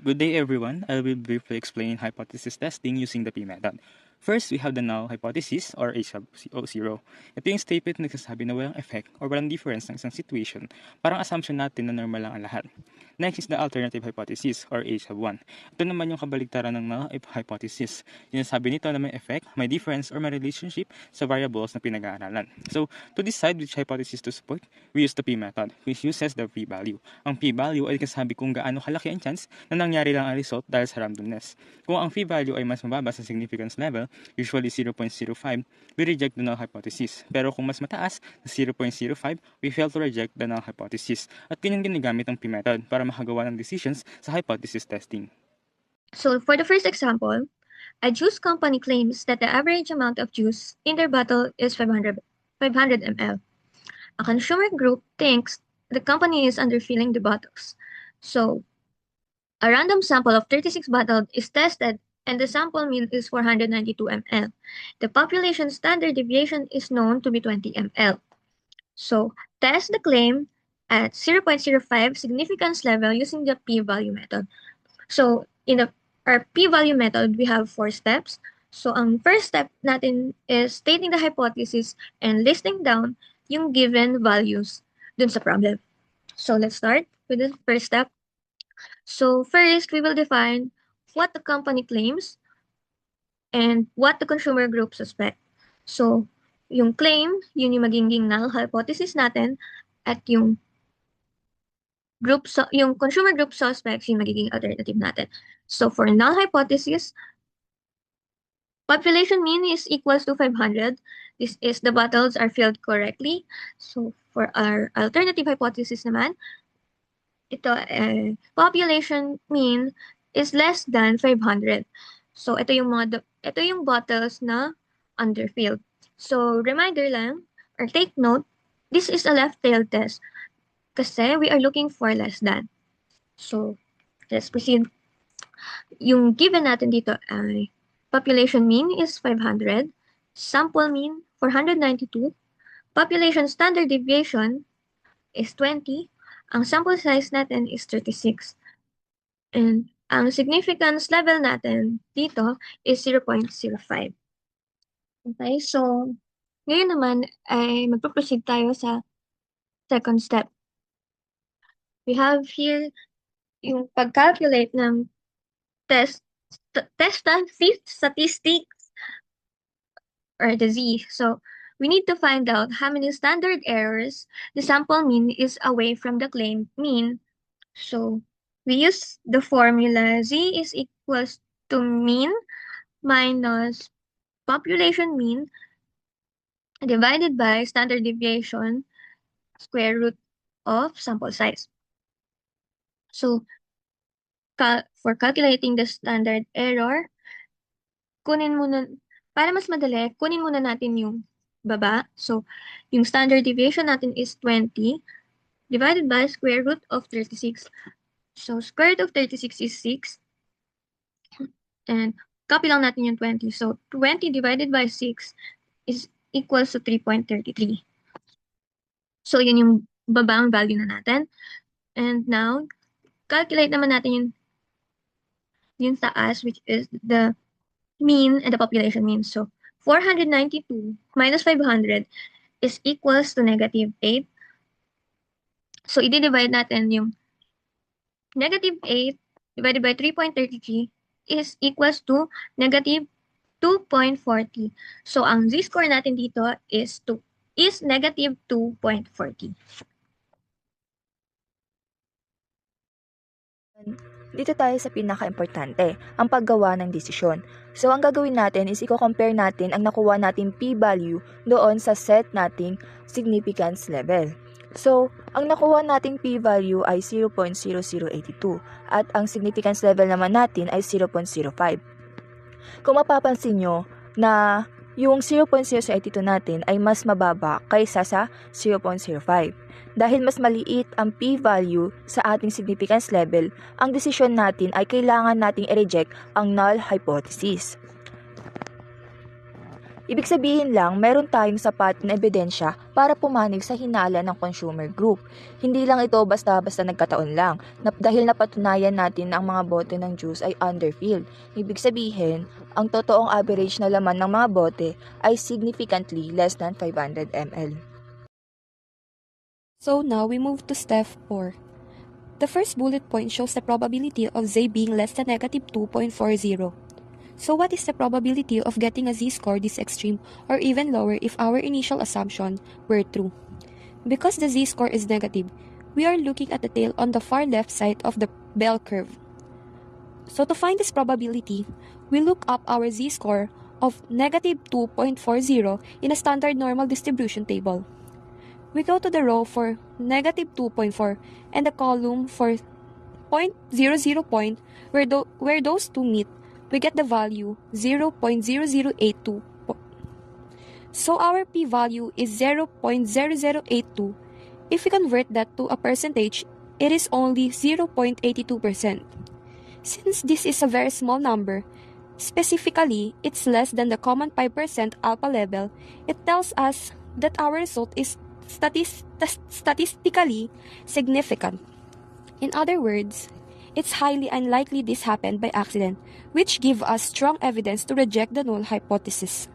Good day everyone. I will briefly explain hypothesis testing using the P method. First, we have the null hypothesis or H sub 0. Ito yung statement na nagsasabi na walang effect or walang difference ng isang situation. Parang assumption natin na normal lang ang lahat. Next is the alternative hypothesis or H sub 1. Ito naman yung kabaligtaran ng null hypothesis. Sinasabi nito na may effect, may difference, or may relationship sa variables na pinag-aaralan. So, to decide which hypothesis to support, we use the P method, which uses the p-value. Ang p-value ay kasabi kung gaano kalaki ang chance na nangyari lang ang result dahil sa randomness. Kung ang p-value ay mas mababa sa significance level, usually 0.05, we reject the null hypothesis. Pero kung mas mataas na 0.05, we fail to reject the null hypothesis. At ganyan ginagamit ang p-method para makagawa ng decisions sa hypothesis testing. So for the first example, a juice company claims that the average amount of juice in their bottle is 500 ml. A consumer group thinks the company is underfilling the bottles. So a random sample of 36 bottles is tested and the sample mean is 492 ml. The population standard deviation is known to be 20 ml. So test the claim at 0.05 significance level using the p-value method. So in our p-value method, we have 4 steps. So ang first step natin is stating the hypothesis and listing down yung given values dun sa problem. So let's start with the first step. So first, we will define what the company claims and what the consumer group suspect. So yung claim, yun yung magiging null hypothesis natin at yung consumer group suspects yung magiging alternative natin. So for null hypothesis, population mean is equals to 500. This is the bottles are filled correctly. So for our alternative hypothesis naman, ito population mean is less than 500. So ito yung bottles na underfilled. So reminder lang or take note, this is a left tail test kasi we are looking for less than. So let's proceed. Yung given natin dito ay population mean is 500, sample mean 492, population standard deviation is 20, ang sample size natin is 36. And ang significance level natin dito is 0.05. Okay, so ngayon naman ay magpo-proceed tayo sa second step. We have here yung pag-calculate ng test statistics or the Z. So we need to find out how many standard errors the sample mean is away from the claimed mean. So we use the formula Z is equals to mean minus population mean divided by standard deviation square root of sample size. So for calculating the standard error, para mas madali, kunin muna natin yung baba. So yung standard deviation natin is 20 divided by square root of 36. So square root of 36 is 6. And copy lang natin yung 20. So 20 divided by 6 is equals to 3.33. So yun yung babang value na natin. And now, calculate naman natin yung taas, which is the mean and the population mean. So 492 minus 500 is equals to negative 8. So i-divide natin yung negative 8 divided by 3.33 is equals to negative 2.40. So ang z-score natin dito is negative 2.40. Dito tayo sa pinaka-importante, ang paggawa ng desisyon. So, ang gagawin natin is i-compare natin ang nakuha nating p-value doon sa set nating significance level. So, ang nakuha nating p-value ay 0.0082 at ang significance level naman natin ay 0.05. Kung mapapansin nyo na yung 0.082 natin ay mas mababa kaysa sa 0.05. Dahil mas maliit ang p-value sa ating significance level, ang desisyon natin ay kailangan nating i-reject ang null hypothesis. Ibig sabihin lang, meron tayong sapat na ebidensya para pumanig sa hinala ng consumer group. Hindi lang ito basta-basta nagkataon lang, dahil napatunayan natin na ang mga bote ng juice ay underfilled. Ibig sabihin, ang totoong average na laman ng mga bote ay significantly less than 500 ml. So now we move to step 4. The first bullet point shows the probability of Z being less than negative 2.40. So what is the probability of getting a z-score this extreme or even lower if our initial assumption were true? Because the z-score is negative, we are looking at the tail on the far left side of the bell curve. So to find this probability, we look up our z-score of negative 2.40 in a standard normal distribution table. We go to the row for negative 2.4 and the column for 0.00 point where those two meet. We get the value 0.0082. So our p-value is 0.0082. If we convert that to a percentage, it is only 0.82%. Since this is a very small number, specifically, it's less than the common 5% alpha level, it tells us that our result is statistically significant. In other words, it's highly unlikely this happened by accident, which give us strong evidence to reject the null hypothesis.